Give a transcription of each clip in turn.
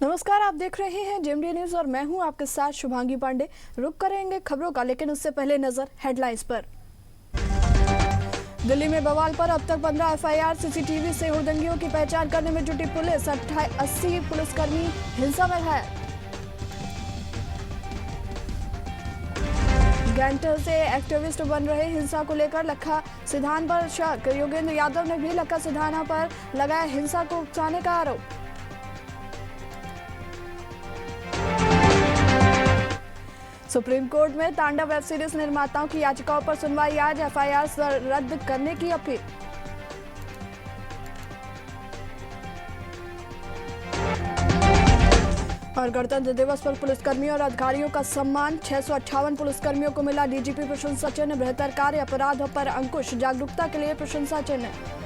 नमस्कार, आप देख रहे हैं जेएमडी न्यूज और मैं हूं आपके साथ शुभांगी पांडे। रुक करेंगे खबरों का, लेकिन उससे पहले नजर हेडलाइंस पर। दिल्ली में बवाल पर अब तक 15 एफआईआर, सीसीटीवी से हुड़दंगियों की पहचान करने में जुटी पुलिस। 80 पुलिसकर्मी हिंसा में घायल। गैंगस्टर से एक्टिविस्ट बन रहे हिंसा को लेकर लखा सिधाना पर शक। योगेंद्र यादव ने भी लखा सिधाना पर लगाया हिंसा को उकसाने का आरोप। सुप्रीम कोर्ट में तांडव वेब सीरीज निर्माताओं की याचिकाओं पर सुनवाई आज। एफआईआर रद्द करने की अपील। और गणतंत्र दिवस पर पुलिसकर्मियों और अधिकारियों का सम्मान। 658 पुलिसकर्मियों को मिला डीजीपी प्रशंसा चिन्ह। बेहतर कार्य, अपराध पर अंकुश, जागरूकता के लिए प्रशंसा चिन्ह।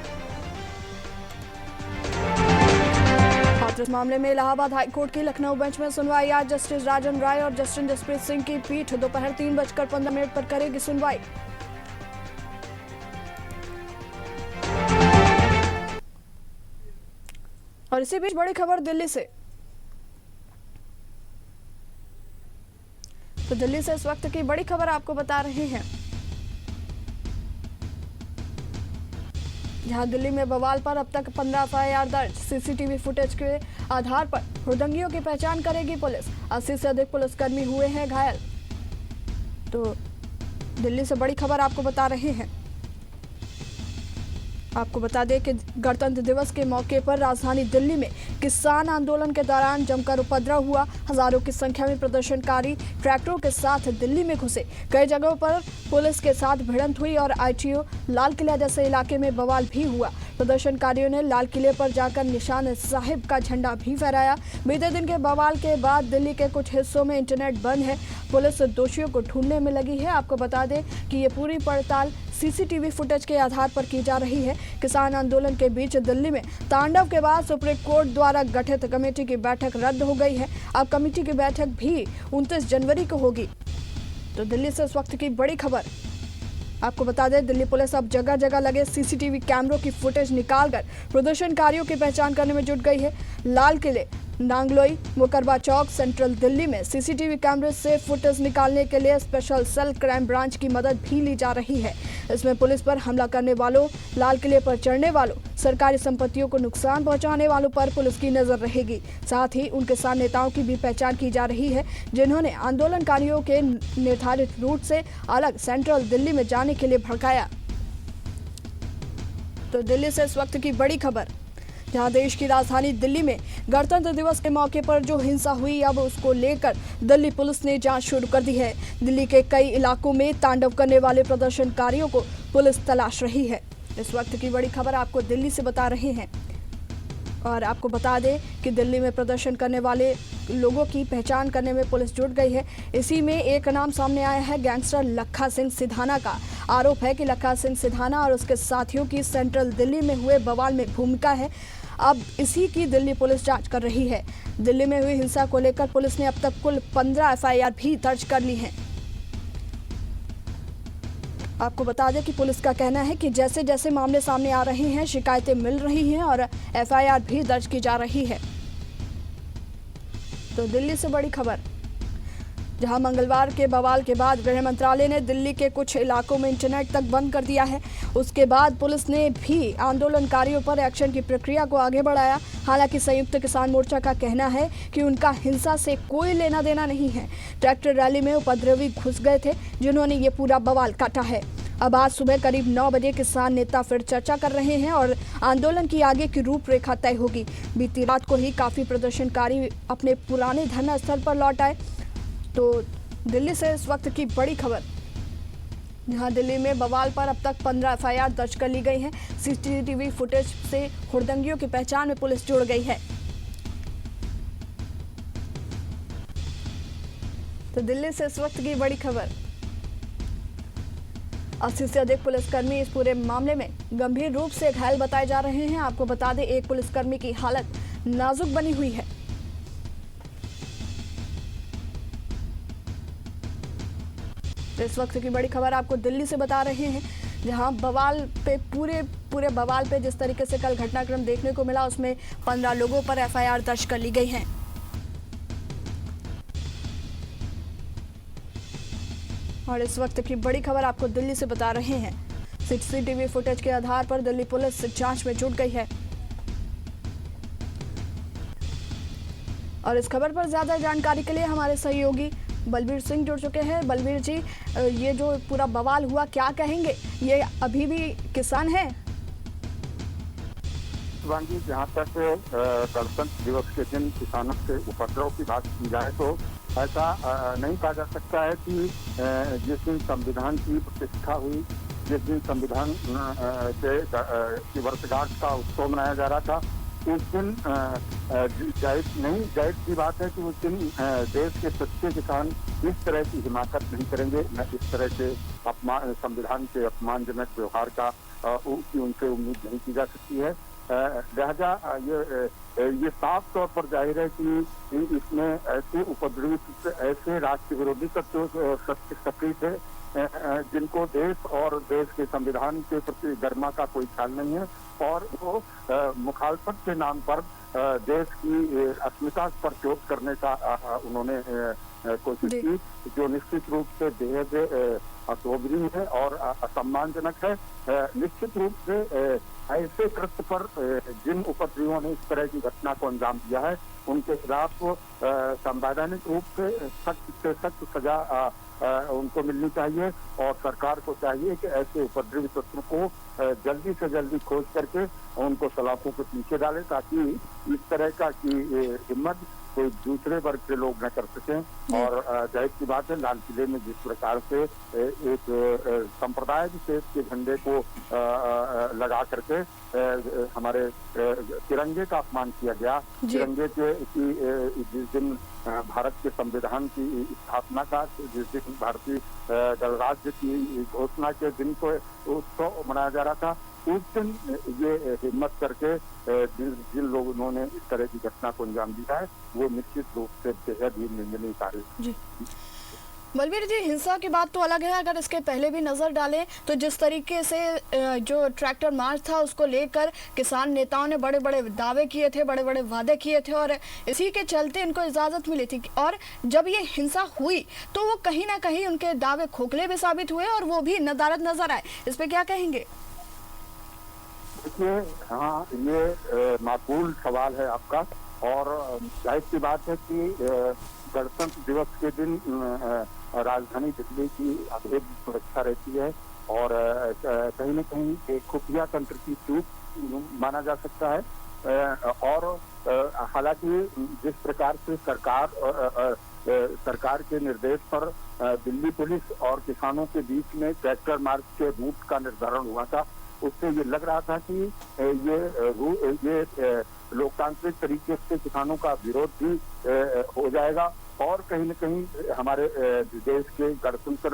इस मामले में इलाहाबाद हाईकोर्ट की लखनऊ बेंच में सुनवाई आज। जस्टिस राजन राय और जस्टिस जसप्रीत सिंह की पीठ दोपहर 3:15 पर करेगी सुनवाई। और इसी बीच बड़ी खबर दिल्ली से। तो दिल्ली से इस वक्त की बड़ी खबर आपको बता रहे हैं, जहां दिल्ली में बवाल पर अब तक 15 एफआईआर दर्ज। सीसीटीवी फुटेज के आधार पर हुड़दंगियों की पहचान करेगी पुलिस। 80 से अधिक पुलिसकर्मी हुए हैं घायल। तो दिल्ली से बड़ी खबर आपको बता रहे हैं। आपको बता दें कि गणतंत्र दिवस के मौके पर राजधानी दिल्ली में किसान आंदोलन के दौरान जमकर उपद्रव हुआ। हजारों की संख्या में प्रदर्शनकारी ट्रैक्टरों के साथ दिल्ली में घुसे। कई जगहों पर पुलिस के साथ भिड़ंत हुई और आईटीओ, लाल किला जैसे इलाके में बवाल भी हुआ। प्रदर्शनकारियों ने लाल किले पर जाकर निशान साहिब का झंडा भी फहराया। बीते दिन के बवाल के बाद दिल्ली के कुछ हिस्सों में इंटरनेट बंद है। पुलिस दोषियों को ढूंढने में लगी है। आपको बता दें कि ये पूरी पड़ताल सीसीटीवी फुटेज के आधार पर की जा रही है। किसान आंदोलन के बीच दिल्ली में तांडव के बाद सुप्रीम कोर्ट द्वारा गठित कमेटी की बैठक रद्द हो गई है। अब कमेटी की बैठक भी 29 जनवरी को होगी। तो दिल्ली से इस वक्त की बड़ी खबर आपको बता दें, दिल्ली पुलिस अब जगह जगह लगे सीसीटीवी कैमरों की फुटेज निकालकर प्रदर्शनकारियों की पहचान करने में जुट गई है। लाल किले, नांगलोई, मुकरबा चौक, सेंट्रल दिल्ली में सीसीटीवी कैमरे से फुटेज निकालने के लिए स्पेशल सेल क्राइम ब्रांच की मदद भी ली जा रही है। इसमें पुलिस पर हमला करने वालों, लाल किले पर चढ़ने वालों, सरकारी संपत्तियों को नुकसान पहुंचाने वालों पर पुलिस की नजर रहेगी। साथ ही उनके साथ नेताओं की भी पहचान की जा रही है, जिन्होंने आंदोलनकारियों के निर्धारित रूट से अलग सेंट्रल दिल्ली में जाने के लिए भड़काया। तो दिल्ली से इस वक्त की बड़ी खबर, जहां देश की राजधानी दिल्ली में गणतंत्र दिवस के मौके पर जो हिंसा हुई, अब उसको लेकर दिल्ली पुलिस ने जांच शुरू कर दी है। दिल्ली के कई इलाकों में तांडव करने वाले प्रदर्शनकारियों को पुलिस तलाश रही है। इस वक्त की बड़ी खबर आपको दिल्ली से बता रहे हैं। और आपको बता दें कि दिल्ली में प्रदर्शन करने वाले लोगों की पहचान करने में पुलिस जुट गई है। इसी में एक नाम सामने आया है, गैंगस्टर लखा सिंह सिधाना का। आरोप है कि लखा सिंह सिधाना और उसके साथियों की सेंट्रल दिल्ली में हुए बवाल में भूमिका है। अब इसी की दिल्ली पुलिस जांच कर रही है। दिल्ली में हुई हिंसा को लेकर पुलिस ने अब तक कुल 15 एफआईआर भी दर्ज कर ली हैं। आपको बता दें कि पुलिस का कहना है कि जैसे जैसे मामले सामने आ रहे हैं, शिकायतें मिल रही हैं और एफआईआर भी दर्ज की जा रही है। तो दिल्ली से बड़ी खबर, जहां मंगलवार के बवाल के बाद गृह मंत्रालय ने दिल्ली के कुछ इलाकों में इंटरनेट तक बंद कर दिया है। उसके बाद पुलिस ने भी आंदोलनकारियों पर एक्शन की प्रक्रिया को आगे बढ़ाया। हालांकि संयुक्त किसान मोर्चा का कहना है कि उनका हिंसा से कोई लेना देना नहीं है। ट्रैक्टर रैली में उपद्रवी घुस गए थे, जिन्होंने ये पूरा बवाल काटा है। अब आज सुबह करीब 9 बजे किसान नेता फिर चर्चा कर रहे हैं और आंदोलन की आगे की रूपरेखा तय होगी। बीती रात को ही काफी प्रदर्शनकारी अपने पुराने धरना स्थल पर लौट आए। तो दिल्ली से इस वक्त की बड़ी खबर, जहां दिल्ली में बवाल पर अब तक 15 एफआईआर दर्ज कर ली गई हैं। सीसीटीवी फुटेज से हुड़दंगियों की पहचान में पुलिस जुड़ गई है। तो दिल्ली से इस वक्त की बड़ी खबर, 80 से अधिक पुलिसकर्मी इस पूरे मामले में गंभीर रूप से घायल बताए जा रहे हैं। आपको बता दें, एक पुलिसकर्मी की हालत नाजुक बनी हुई है। तो इस वक्त की बड़ी खबर आपको दिल्ली से बता रहे हैं, जहां बवाल पे पूरे बवाल पे जिस तरीके से कल घटनाक्रम देखने को मिला, उसमें 15 लोगों पर एफआईआर दर्ज कर ली गई है। और इस वक्त की बड़ी खबर आपको दिल्ली से बता रहे हैं। सीसीटीवी फुटेज के आधार पर दिल्ली पुलिस जांच में जुट गई है। और इस खबर पर ज्यादा जानकारी के लिए हमारे सहयोगी बलबीर सिंह जुड़ चुके हैं। बलबीर जी, ये जो पूरा बवाल हुआ, क्या कहेंगे? ये अभी भी किसान है? शिवांगी, जहाँ तक गणतंत्र दिवस के दिन किसानों के उपद्रव की बात की जाए तो ऐसा नहीं कहा जा सकता है कि जिस दिन संविधान की प्रतिष्ठा हुई, जिस दिन संविधान की वर्षगांठ का उत्सव मनाया जा रहा था, उस दिन जायज की बात है कि उस दिन देश के सच्चे किसान इस तरह की हिमाकत नहीं करेंगे, न इस तरह के संविधान के अपमानजनक व्यवहार का की उनसे उम्मीद नहीं की जा सकती है। लिहाजा ये साफ तौर पर जाहिर है कि इसमें ऐसे उपद्रवी, ऐसे राष्ट्र विरोधी तत्व सक्रिय थे जिनको देश और देश के संविधान के प्रति गरिमा का कोई ख्याल नहीं है, और वो मुखालफत के नाम पर देश की अस्मिता पर चोट करने का उन्होंने कोशिश की, जो निश्चित रूप से बेहद अशोभनीय है और असम्मानजनक है। निश्चित रूप से ऐसे कृत्य पर जिन उपद्रवियों ने इस तरह की घटना को अंजाम दिया है, उनके खिलाफ संवैधानिक रूप से सख्त सजा उनको मिलनी चाहिए, और सरकार को चाहिए कि ऐसे उपद्रवी तत्वों को जल्दी से जल्दी खोज करके उनको सलाखों के पीछे डाले, ताकि इस तरह का की हिम्मत कोई दूसरे वर्ग के लोग न कर सकें। और जाहिर सी बात है, लाल किले में जिस प्रकार से एक संप्रदाय विशेष के झंडे को लगा करके हमारे तिरंगे का अपमान किया गया, तिरंगे के जिस दिन भारत के संविधान की स्थापना का, जिस दिन भारतीय गणराज्य की घोषणा के दिन को उत्सव मनाया जा रहा था, उस दिन ये हिम्मत करके जिन लोगों ने इस तरह की घटना को अंजाम दिया है, वो निश्चित रूप से बेहद ही निंदनीय कार्य है। बलबीर जी, हिंसा की बात तो अलग है, अगर इसके पहले भी नजर डालें तो जिस तरीके से जो ट्रैक्टर मार्च था उसको लेकर किसान नेताओं ने बड़े बड़े दावे किए थे, बड़े बड़े वादे किए थे, और इसी के चलते इनको इजाजत मिली थी, और जब ये हिंसा हुई तो वो कहीं ना कहीं उनके दावे खोखले भी साबित हुए और वो भी नदारद नजर आए। इस पे क्या कहेंगे? देखिए, हाँ, ये माकूल सवाल है आपका, और जाहिर सी बात है कि गणतंत्र दिवस के दिन राजधानी दिल्ली की अभेद सुरक्षा रहती है, और कहीं न कहीं एक खुफिया तंत्र की चूक माना जा सकता है। और हालांकि जिस प्रकार से सरकार के निर्देश पर दिल्ली पुलिस और किसानों के बीच में ट्रैक्टर मार्च के रूट का निर्धारण हुआ था, उससे ये लग रहा था कि ये लोकतांत्रिक तरीके से किसानों का विरोध भी हो जाएगा, और कहीं न कहीं हमारे देश के गणतंत्र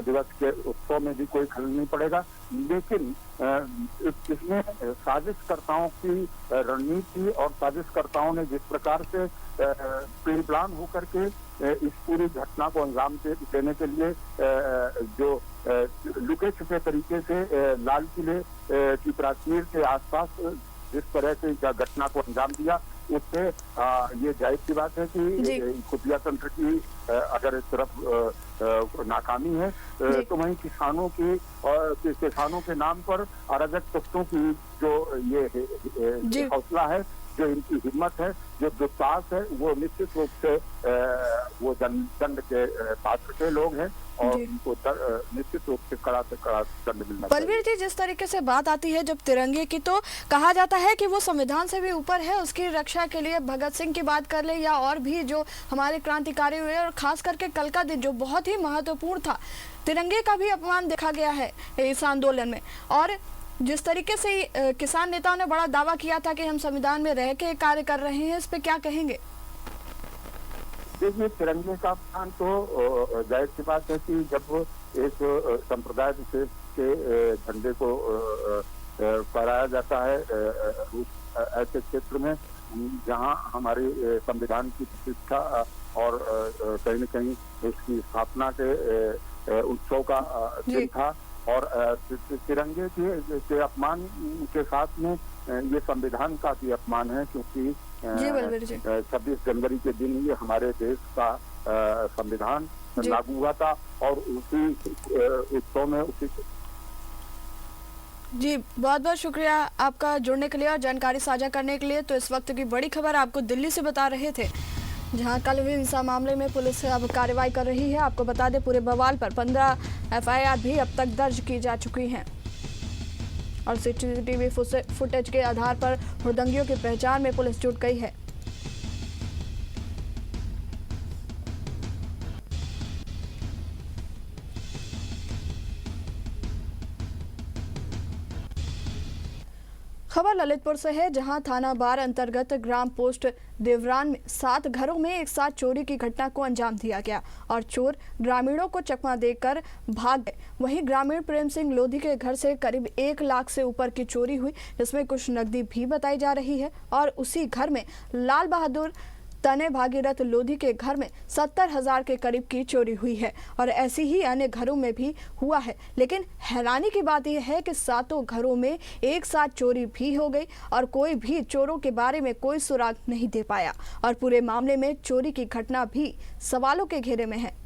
दिवस के उत्सव में भी कोई खलल नहीं पड़ेगा। लेकिन इसमें साजिशकर्ताओं की रणनीति और साजिशकर्ताओं ने जिस प्रकार से प्री प्लान होकर के इस पूरी घटना को अंजाम देने के लिए जो लुके छुपे तरीके से लाल किले की प्राचीर के आसपास जिस तरह से घटना को अंजाम दिया, उससे ये जाहिर सी बात है कि खुफिया तंत्र की अगर इस तरफ नाकामी है तो वहीं किसानों के नाम पर अराजक तत्वों की जो ये हौसला है, जो इनकी हिम्मत है, जो दुस्साहस है, वो निश्चित रूप से वो दंड के पात्र के लोग हैं, और उनको निश्चित रूप से कड़ा से कड़ा दंड मिलना चाहिए। बलबीर जी, जिस तरीके से बात आती है जब तिरंगे की, तो कहा जाता है कि वो संविधान से भी ऊपर है, उसकी रक्षा के लिए भगत सिंह की बात कर ले या और भी जो हमारे क्रांतिकारी हुए, और खास करके कल का दिन जो बहुत ही महत्वपूर्ण था, तिरंगे का भी अपमान देखा गया है इस आंदोलन में। और जिस तरीके से किसान नेताओं ने बड़ा दावा किया था कि हम संविधान में रह के कार्य कर रहे हैं, इस पे क्या कहेंगे? देखिए, तिरंगे का अपमान तो जाहिर सी बात है कि जब एक संप्रदाय विशेष के झंडे को फहराया जाता है ऐसे क्षेत्र में जहां हमारे संविधान की प्रतिष्ठा और कहीं न कहीं उसकी स्थापना के उत्सव का दिन था, और तिरंगे के अपमान के साथ में ये संविधान का भी अपमान है, क्योंकि 26 जनवरी के दिन ही हमारे देश का संविधान जी। लागू हुआ था और उसी उत्सव में उसी जी, बहुत बहुत शुक्रिया आपका जुड़ने के लिए और जानकारी साझा करने के लिए। तो इस वक्त की बड़ी खबर आपको दिल्ली से बता रहे थे, जहां कल हुए हिंसा मामले में पुलिस अब कार्रवाई कर रही है। आपको बता दें, पूरे बवाल पर 15 एफआईआर भी अब तक दर्ज की जा चुकी हैं और सीसीटीवी फुटेज के आधार पर हुड़दंगियों की पहचान में पुलिस जुट गई है। खबर ललितपुर से है, जहां थाना बार अंतर्गत ग्राम पोस्ट देवरान में 7 घरों में एक साथ चोरी की घटना को अंजाम दिया गया और चोर ग्रामीणों को चकमा देकर भाग गए। वहीं ग्रामीण प्रेम सिंह लोधी के घर से करीब 1 लाख से ऊपर की चोरी हुई, जिसमें कुछ नकदी भी बताई जा रही है। और उसी घर में लाल बहादुर तने भागीरथ लोधी के घर में 70,000 के करीब की चोरी हुई है और ऐसी ही अन्य घरों में भी हुआ है। लेकिन हैरानी की बात यह है कि 7 घरों में एक साथ चोरी भी हो गई और कोई भी चोरों के बारे में कोई सुराग नहीं दे पाया और पूरे मामले में चोरी की घटना भी सवालों के घेरे में है।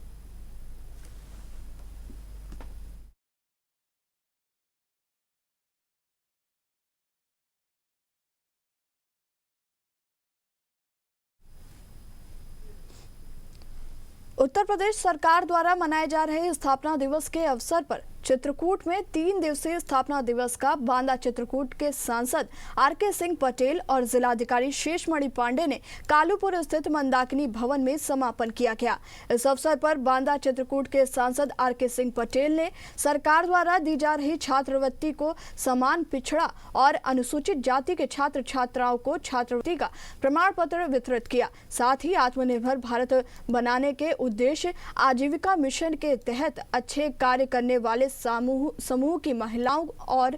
उत्तर प्रदेश सरकार द्वारा मनाए जा रहे स्थापना दिवस के अवसर पर चित्रकूट में 3 दिवसीय स्थापना दिवस का बांदा चित्रकूट के सांसद आर.के. सिंह पटेल और जिलाधिकारी शेषमणि पांडे ने कालूपुर स्थित मंदाकिनी भवन में समापन किया गया। इस अवसर पर बांदा चित्रकूट के सांसद आर.के. सिंह पटेल ने सरकार द्वारा दी जा रही छात्रवृत्ति को समान पिछड़ा और अनुसूचित जाति के छात्र छात्राओं को छात्रवृत्ति का प्रमाण पत्र वितरित किया। साथ ही आत्मनिर्भर भारत बनाने के उद्देश्य आजीविका मिशन के तहत अच्छे कार्य करने वाले समूह की महिलाओं और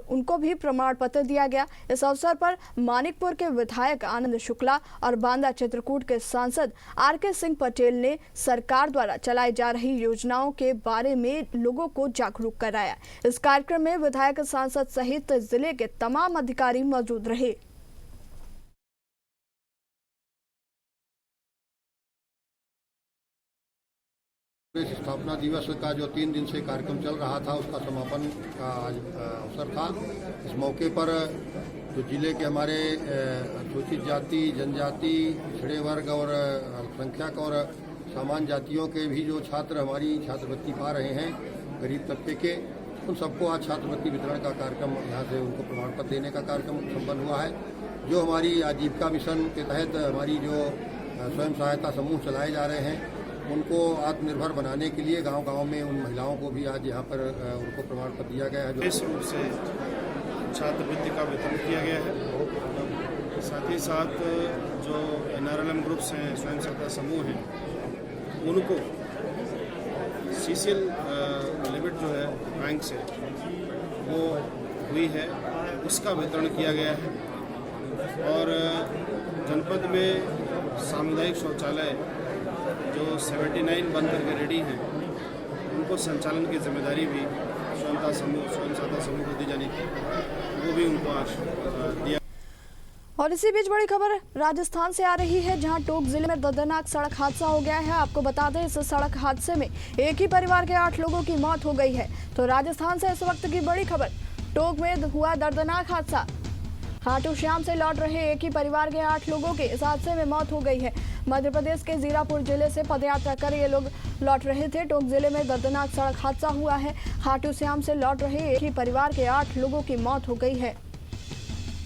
उनको भी प्रमाण पत्र दिया गया। इस अवसर पर मानिकपुर के विधायक आनंद शुक्ला और बांदा चित्रकूट के सांसद आर.के. सिंह पटेल ने सरकार द्वारा चलाई जा रही योजनाओं के बारे में लोगों को जागरूक कराया। इस कार्यक्रम में विधायक, सांसद सहित जिले के तमाम अधिकारी मौजूद रहे। स्थापना दिवस का जो 3 दिन से कार्यक्रम चल रहा था, उसका समापन का आज अवसर था। इस मौके पर जो जिले के हमारे अनुसूचित जाति, जनजाति, पिछड़े वर्ग और अल्पसंख्यक और सामान्य जातियों के भी जो छात्र हमारी छात्रवृत्ति पा रहे हैं, गरीब तबके के, उन सबको आज छात्रवृत्ति वितरण का कार्यक्रम यहाँ से उनको प्रमाण पत्र देने का कार्यक्रम संपन्न हुआ है। जो हमारी आजीविका मिशन के तहत हमारी जो स्वयं सहायता समूह चलाए जा रहे हैं, उनको आत्मनिर्भर बनाने के लिए गांव-गांव में उन महिलाओं को भी आज यहाँ पर उनको प्रमाण पत्र दिया गया है। विशेष रूप से छात्रवृत्ति का वितरण किया गया है। साथ ही साथ जो NRLM ग्रुप्स हैं, स्वयं सहायता समूह हैं, उनको CCL लिमिट जो है बैंक से वो हुई है, उसका वितरण किया गया है। और जनपद में सामुदायिक शौचालय जो 79 बन करके रेडी हैं, उनको संचालन की जिम्मेदारी भी स्वयं सहायता समूह को दी जानी थी, वो भी उनको आज दिया। और इसी बीच बड़ी खबर राजस्थान से आ रही है, जहां टोंक जिले में दर्दनाक सड़क हादसा हो गया है। आपको बता दें, इस सड़क हादसे में एक ही परिवार के 8 लोगों की मौत हो गई है। तो राजस्थान से इस वक्त की बड़ी खबर, टोंक में हुआ दर्दनाक हादसा। खाटू श्याम से लौट रहे एक ही परिवार के 8 लोगों की इस हादसे में मौत हो गई है। मध्य प्रदेश के जीरापुर जिले से पदयात्रा कर ये लोग लौट रहे थे। टोंक जिले में दर्दनाक सड़क हादसा हुआ है। खाटू श्याम से लौट रहे एक ही परिवार के 8 लोगों की मौत हो गई है।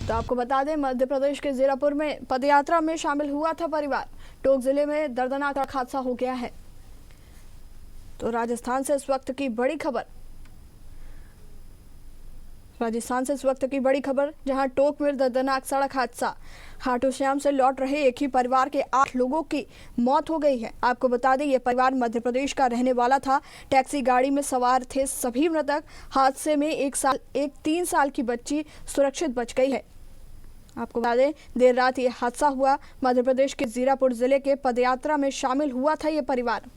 तो आपको बता दें, मध्य प्रदेश के जीरापुर में पदयात्रा में शामिल हुआ था परिवार। टोंक जिले में दर्दनाक सड़क हादसा हो गया है। तो राजस्थान से इस वक्त की बड़ी खबर, जहां टोंक में दर्दनाक सड़क हादसा, खाटू श्याम से लौट रहे एक ही परिवार के 8 लोगों की मौत हो गई है। आपको बता दें, ये परिवार मध्य प्रदेश का रहने वाला था। टैक्सी गाड़ी में सवार थे सभी मृतक। हादसे में एक 3 साल की बच्ची सुरक्षित बच गई है। आपको बता दें, देर रात ये हादसा हुआ। मध्य प्रदेश के जीरापुर जिले के पदयात्रा में शामिल हुआ था ये परिवार।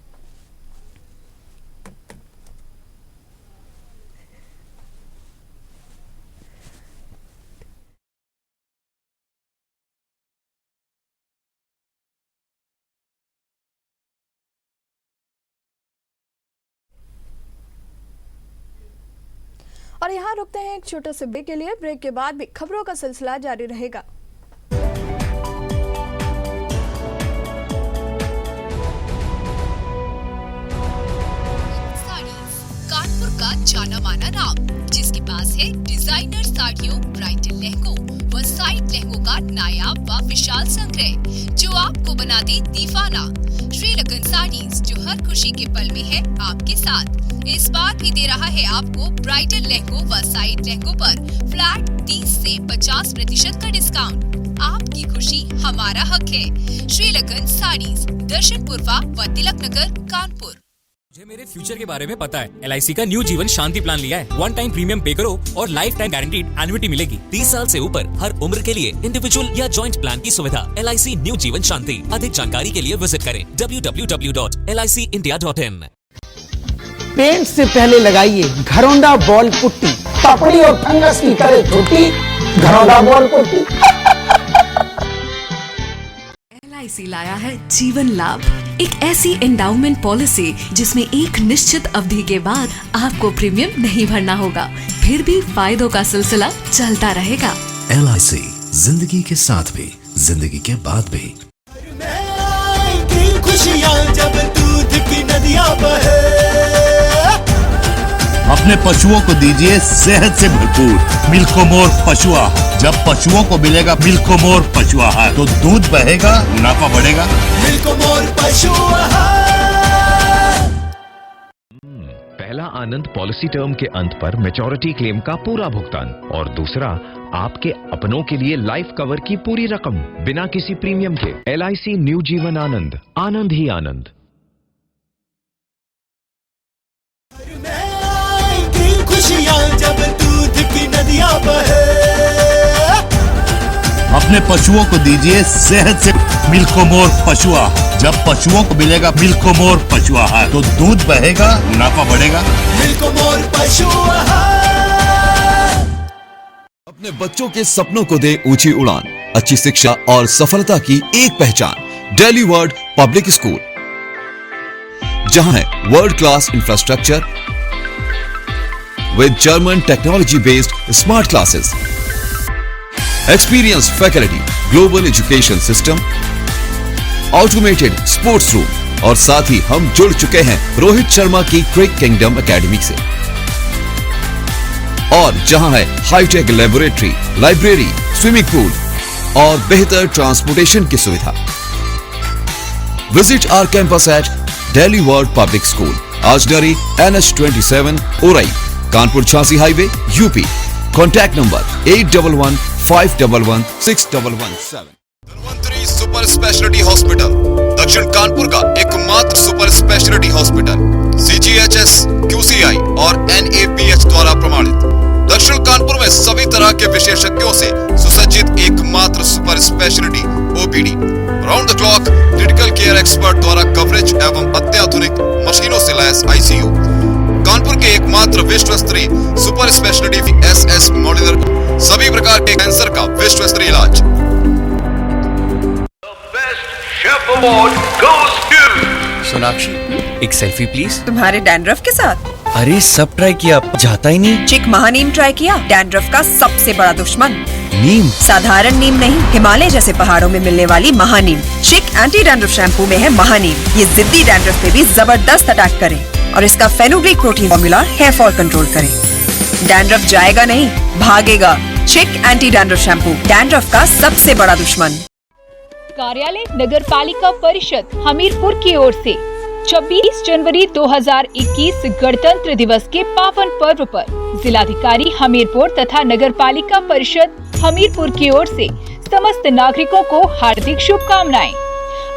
और यहाँ रुकते हैं एक छोटे से ब्रेक के लिए। ब्रेक के बाद भी खबरों का सिलसिला जारी रहेगा। कानपुर का जाना माना नाम, जिसके पास है डिजाइनर साड़ियों, ब्राइडल लहंगों व साइड लहंगों का नायाब व विशाल संग्रह, जो आपको बना दे दीवाना। श्रीलगन साड़ीज, जो हर खुशी के पल में है आपके साथ। इस बार भी दे रहा है आपको ब्राइडल लहंगों व साइड लहंगों पर फ्लैट 30 से 50% का डिस्काउंट। आपकी खुशी हमारा हक है। श्रीलगन साड़ीज, दर्शन पूर्वा व तिलक नगर, कानपुर। मुझे मेरे फ्यूचर के बारे में पता है। LIC का न्यू जीवन शांति प्लान लिया है। 1 टाइम प्रीमियम पे करो और लाइफ टाइम गारंटीड एन्युटी मिलेगी। 30 साल से ऊपर हर उम्र के लिए इंडिविजुअल या जॉइंट प्लान की सुविधा। LIC न्यू जीवन शांति। अधिक जानकारी के लिए विजिट करें www.licindia.in। पेंट से पहले लगाइए घरौंदा बॉल पुट्टी, पपड़ी और फंगस की करे छुट्टी, घरौंदा बॉल पुट्टी। LIC लाया है जीवन लाभ, एक ऐसी एंडाउमेंट पॉलिसी जिसमें एक निश्चित अवधि के बाद आपको प्रीमियम नहीं भरना होगा, फिर भी फायदों का सिलसिला चलता रहेगा। LIC, जिंदगी के साथ भी, जिंदगी के बाद भी। खुशियाँ जब दूध की नदियाँ बहे, अपने पशुओं को दीजिए सेहत से भरपूर मिल्कोमोर पशु आहार। जब पशुओं को मिलेगा मिल्कोमोर पशु आहार तो दूध बहेगा, मुनाफा बढ़ेगा। मिल्कोमोर पशु आहार। पहला आनंद पॉलिसी टर्म के अंत पर मैच्योरिटी क्लेम का पूरा भुगतान, और दूसरा आपके अपनों के लिए लाइफ कवर की पूरी रकम बिना किसी प्रीमियम के। LIC न्यू जीवन आनंद, आनंद ही आनंद। खुशियाँ जब दूध की नदियाँ बहे, अपने पशुओं को दीजिए सेहत से मिल्कोमोर पशु आहार। जब पशुओं को मिलेगा मिल्कोमोर पशु आहार तो दूध बहेगा, मुनाफा बढ़ेगा। मिल्कोमोर पशु आहार। अपने बच्चों के सपनों को दे ऊंची उड़ान, अच्छी शिक्षा और सफलता की एक पहचान। दिल्ली वर्ल्ड पब्लिक स्कूल, जहां है world class infrastructure with German technology based smart classes, experienced faculty, global education system, automated sports room और साथ ही हम जुड़ चुके हैं रोहित शर्मा की क्रिक किंगडम एकेडमी से, और जहां है hi tech laboratory, library, swimming pool और बेहतर ट्रांसपोर्टेशन की सुविधा। Visit our campus at Delhi world public school, आजनरी NH27 Orai, Kanpur Jhansi highway, UP. Contact number 8115116117। Dhanvantari super speciality hospital, दक्षिण कानपुर का एकमात्र super speciality hospital, CGHS, QCI और NABH द्वारा प्रमाणित। दक्षिण कानपुर में सभी तरह के विशेषज्ञों से सुसज्जित एकमात्र super speciality OPD, round the clock critical care expert द्वारा कवरेज एवं अत्याधुनिक मशीनों से लैस ICU। कानपुर के एकमात्र विश्व स्तरीय सुपर स्पेशलिटी SS मॉड्यूलर, सभी प्रकार के कैंसर का विश्व स्तरीय इलाज। सोनाक्षी, एक सेल्फी प्लीज। तुम्हारे डैंड्रफ के साथ? अरे सब ट्राई किया, जाता ही नहीं। चिक महानीम ट्राई किया? डैंड्रफ का सबसे बड़ा दुश्मन। नीम? साधारण नीम नहीं, हिमालय जैसे पहाड़ों में मिलने वाली महानीम। चिक एंटी डैंड्रफ शैम्पू में है महानीम। ये जिद्दी डैंड्रफ पे भी जबरदस्त अटैक करे, और इसका fenugreek protein formula hair fall control करे। डैंड्रफ जाएगा नहीं, भागेगा। चिक एंटी डैंड्रफ शैम्पू, डैंड्रफ का सबसे बड़ा दुश्मन। कार्यालय नगर पालिका परिषद हमीरपुर की ओर से 26 जनवरी 2021 गणतंत्र दिवस के पावन पर्व पर जिलाधिकारी हमीरपुर तथा नगर पालिका परिषद हमीरपुर की ओर से समस्त नागरिकों को हार्दिक शुभकामनाएं।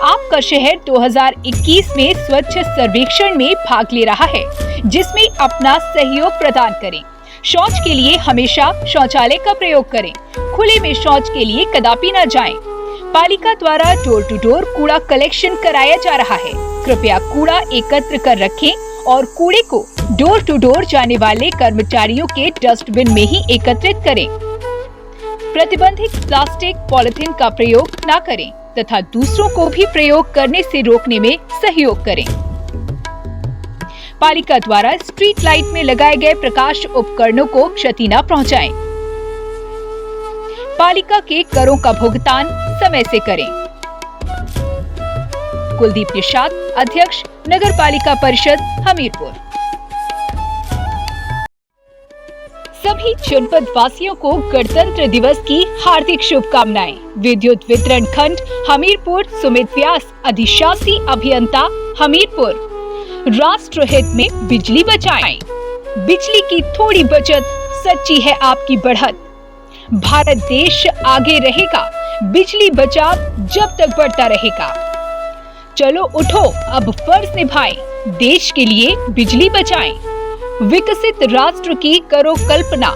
आपका शहर 2021 में स्वच्छ सर्वेक्षण में भाग ले रहा है, जिसमें अपना सहयोग प्रदान करें। शौच के लिए हमेशा शौचालय का प्रयोग करें। खुले में शौच के लिए कदापि न जाएं। पालिका द्वारा डोर टू डोर कूड़ा कलेक्शन कराया जा रहा है। कृपया कूड़ा एकत्र कर रखें और कूड़े को डोर टू डोर जाने वाले कर्मचारियों के डस्टबिन में ही एकत्रित करें। प्रतिबंधित प्लास्टिक, पॉलिथीन का प्रयोग न करें तथा दूसरों को भी प्रयोग करने से रोकने में सहयोग करें। पालिका द्वारा स्ट्रीट लाइट में लगाए गए प्रकाश उपकरणों को क्षति न पहुंचाएं। पालिका के करों का भुगतान समय से करें। कुलदीप निषाद, अध्यक्ष नगर पालिका परिषद हमीरपुर। सभी जनपद वासियों को गणतंत्र दिवस की हार्दिक शुभकामनाएं। विद्युत वितरण खंड हमीरपुर, सुमित व्यास, अधिशासी अभियंता हमीरपुर। राष्ट्र हित में बिजली बचाएं। बिजली की थोड़ी बचत, सच्ची है आपकी बढ़त। भारत देश आगे रहेगा, बिजली बचाव जब तक बढ़ता रहेगा। चलो उठो, अब फर्ज निभाएं, देश के लिए बिजली बचाएं। विकसित राष्ट्र की करो कल्पना,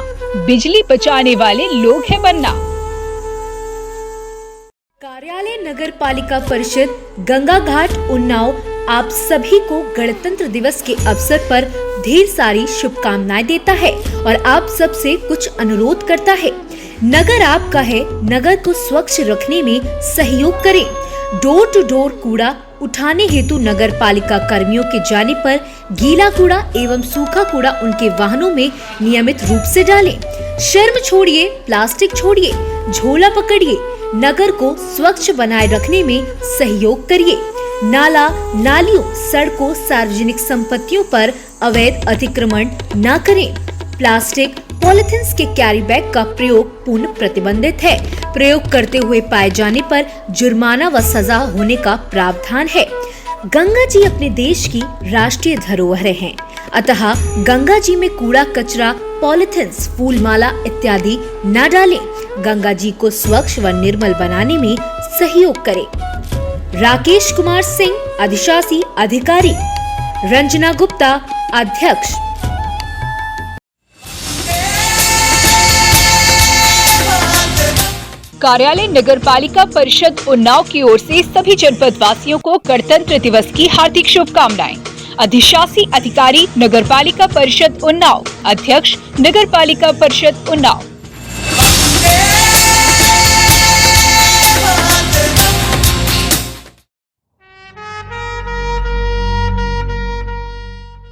बिजली बचाने वाले लोग हैं बनना। कार्यालय नगर पालिका परिषद गंगा घाट उन्नाव आप सभी को गणतंत्र दिवस के अवसर पर ढेर सारी शुभकामनाएं देता है और आप सबसे कुछ अनुरोध करता है। नगर आपका है, नगर को स्वच्छ रखने में सहयोग करें। डोर टू डोर कूड़ा उठाने हेतु नगर पालिका कर्मियों के जाने पर गीला कूड़ा एवं सूखा कूड़ा उनके वाहनों में नियमित रूप से डालें। शर्म छोड़िए, प्लास्टिक छोड़िए, झोला पकड़िए, नगर को स्वच्छ बनाए रखने में सहयोग करिए। नाला, नालियों, सड़कों, सार्वजनिक संपत्तियों पर अवैध अतिक्रमण न करें। प्लास्टिक, पॉलिथीन के कैरी बैग का प्रयोग पूर्ण प्रतिबंधित है। प्रयोग करते हुए पाए जाने पर जुर्माना व सजा होने का प्रावधान है। गंगा जी अपने देश की राष्ट्रीय धरोहर हैं, अतः गंगा जी में कूड़ा कचरा, पॉलिथीन, फूल माला इत्यादि न डालें। गंगा जी को स्वच्छ व निर्मल बनाने में सहयोग करें। राकेश कुमार सिंह, अधिशासी अधिकारी। रंजना गुप्ता, अध्यक्ष। कार्यालय नगर पालिका परिषद उन्नाव की ओर से सभी जनपद वासियों को गणतंत्र दिवस की हार्दिक शुभकामनाएं। अधिशासी अधिकारी नगर पालिका परिषद उन्नाव, अध्यक्ष नगर पालिका परिषद उन्नाव।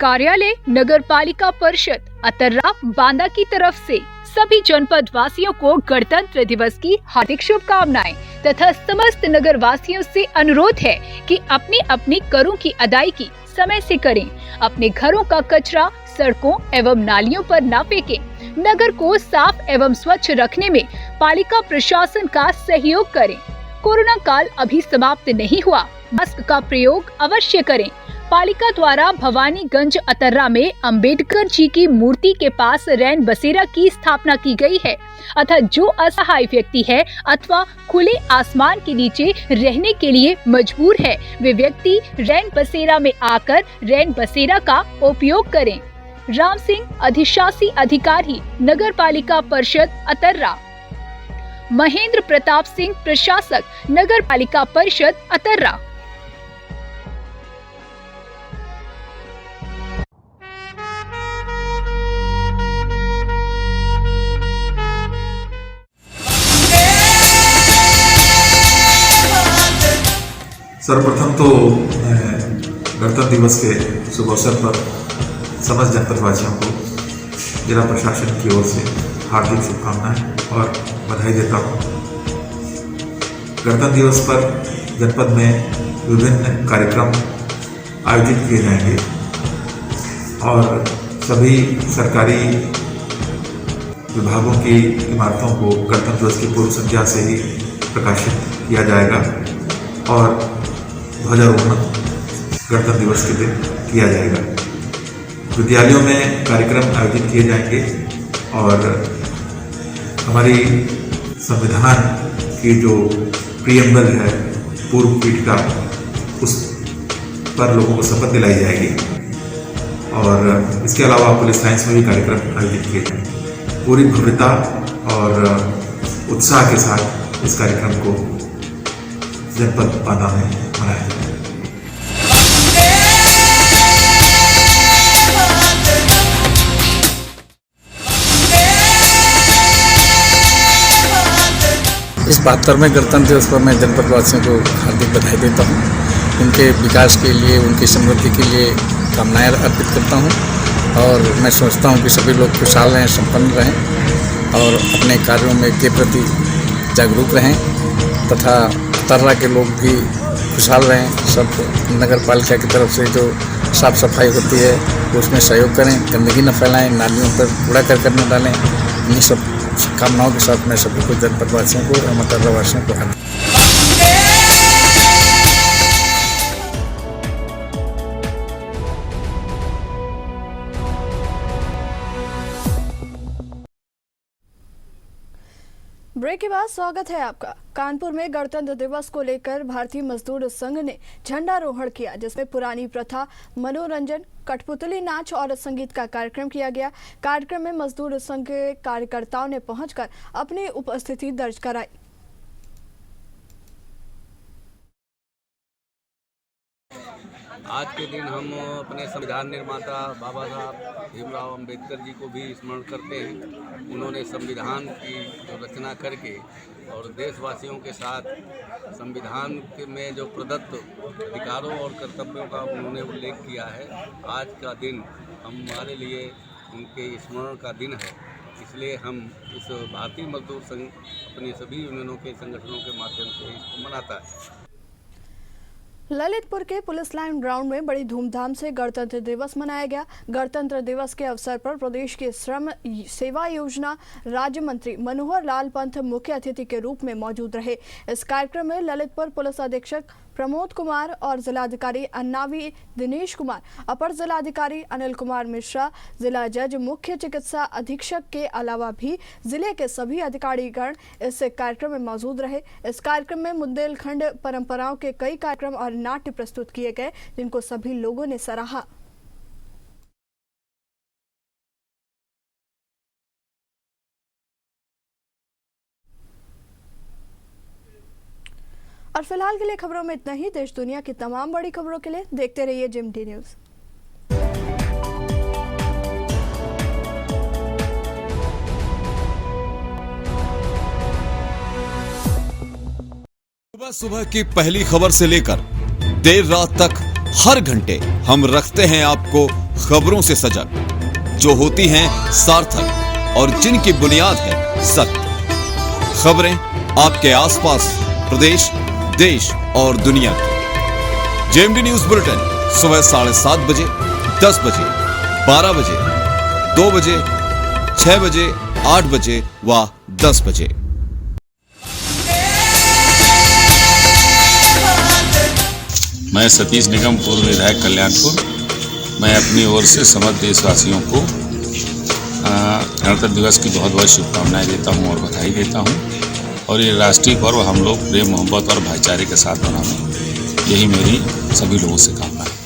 कार्यालय नगर पालिका परिषद अतर्रा बांदा की तरफ से सभी जनपद वासियों को गणतंत्र दिवस की हार्दिक शुभकामनाएं तथा समस्त नगर वासियों से अनुरोध है कि अपने अपने करों की अदायगी समय से करें। अपने घरों का कचरा सड़कों एवं नालियों पर न फेंकें। नगर को साफ एवं स्वच्छ रखने में पालिका प्रशासन का सहयोग करें। कोरोना काल अभी समाप्त नहीं हुआ, मास्क का प्रयोग अवश्य करें। पालिका द्वारा भवानीगंज अतर्रा में अंबेडकर जी की मूर्ति के पास रैन बसेरा की स्थापना की गई है, अतः जो असहाय व्यक्ति है अथवा खुले आसमान के नीचे रहने के लिए मजबूर है, वे व्यक्ति रैन बसेरा में आकर रैन बसेरा का उपयोग करें। राम सिंह, अधिशासी अधिकारी नगर पालिका परिषद अतर्रा। महेंद्र प्रताप सिंह, प्रशासक नगर पालिका परिषद अतर्रा। सर्वप्रथम तो गणतंत्र दिवस के शुभ अवसर पर समस्त जनपदवासियों को जिला प्रशासन की ओर से हार्दिक शुभकामनाएं और बधाई देता हूँ। गणतंत्र दिवस पर जनपद में विभिन्न कार्यक्रम आयोजित किए जाएंगे और सभी सरकारी विभागों की इमारतों को गणतंत्र दिवस की पूर्व संध्या से ही प्रकाशित किया जाएगा और ध्वजारोहण गणतंत्र दिवस के दिन किया जाएगा। विद्यालयों में कार्यक्रम आयोजित किए जाएंगे और हमारी संविधान की जो प्रीएम्बल है, पूर्व पीठिका, उस पर लोगों को शपथ दिलाई जाएगी और इसके अलावा पुलिस लाइन्स में भी कार्यक्रम आयोजित किए जाएंगे। पूरी भव्यता और उत्साह के साथ इस कार्यक्रम को जनपद बांदा में मनाया जाएगा। इस 72वें गणतंत्र दिवस पर मैं जनपद वासियों को हार्दिक बधाई देता हूँ। उनके विकास के लिए, उनकी समृद्धि के लिए शुभकामनाएं अर्पित करता हूं और मैं सोचता हूं कि सभी लोग खुशहाल रहें, संपन्न रहें और अपने कार्यों में के प्रति जागरूक रहें तथा तर्रा के लोग भी खुशहाल रहें। सब नगर पालिका की तरफ से जो साफ सफाई होती है उसमें सहयोग करें, गंदगी न फैलाएं, नालियों पर कूड़ा करकट न डालें। इन्हीं सब कामनाओं के साथ मैं सभी को, जनपद वासियों को और मतर्रा वासियों को ब्रेक के बाद स्वागत है आपका। कानपुर में गणतंत्र दिवस को लेकर भारतीय मजदूर संघ ने झंडारोहण किया, जिसमें पुरानी प्रथा, मनोरंजन, कठपुतली नाच और संगीत का कार्यक्रम किया गया। कार्यक्रम में मजदूर संघ के कार्यकर्ताओं ने पहुंचकर अपनी उपस्थिति दर्ज कराई। आज के दिन हम अपने संविधान निर्माता बाबा साहब भीमराव अंबेडकर जी को भी स्मरण करते हैं। उन्होंने संविधान की रचना करके और देशवासियों के साथ संविधान में जो प्रदत्त अधिकारों और कर्तव्यों का उन्होंने उल्लेख किया है। आज का दिन हमारे लिए उनके स्मरण का दिन है, इसलिए हम इस भारतीय मजदूर संघ अपने सभी यूनियनों के संगठनों के माध्यम से इसको मनाता है। ललितपुर के पुलिस लाइन ग्राउंड में बड़ी धूमधाम से गणतंत्र दिवस मनाया गया। गणतंत्र दिवस के अवसर पर प्रदेश के श्रम सेवा योजना राज्य मंत्री मनोहर लाल पंत मुख्य अतिथि के रूप में मौजूद रहे। इस कार्यक्रम में ललितपुर पुलिस अधीक्षक प्रमोद कुमार और जिलाधिकारी अन्नावी दिनेश कुमार, अपर जिलाधिकारी अनिल कुमार मिश्रा, जिला जज, मुख्य चिकित्सा अधीक्षक के अलावा भी जिले के सभी अधिकारीगण इस कार्यक्रम में मौजूद रहे। इस कार्यक्रम में बुंदेलखंड परंपराओं के कई कार्यक्रम और नाट्य प्रस्तुत किए गए, जिनको सभी लोगों ने सराहा। और फिलहाल के लिए खबरों में इतना ही। देश दुनिया की तमाम बड़ी खबरों के लिए देखते रहिए जिमटी न्यूज। सुबह सुबह की पहली खबर से लेकर देर रात तक हर घंटे हम रखते हैं आपको खबरों से सजग, जो होती हैं सार्थक और जिनकी बुनियाद है सत्य। खबरें आपके आसपास, प्रदेश, देश और दुनिया की। जेएमडी न्यूज बुलेटिन सुबह 7:30 बजे, 10 बजे, 12 बजे, 2 बजे, 6 बजे, 8 बजे व 10 बजे। मैं सतीश निगम, पूर्व विधायक कल्याणपुर। मैं अपनी ओर से समस्त देशवासियों को गणतंत्र दिवस की बहुत बहुत शुभकामनाएं देता हूं और बधाई देता हूं। और ये राष्ट्रीय पर्व हम लोग प्रेम, मोहब्बत और भाईचारे के साथ मनाएं, यही मेरी सभी लोगों से कामना है।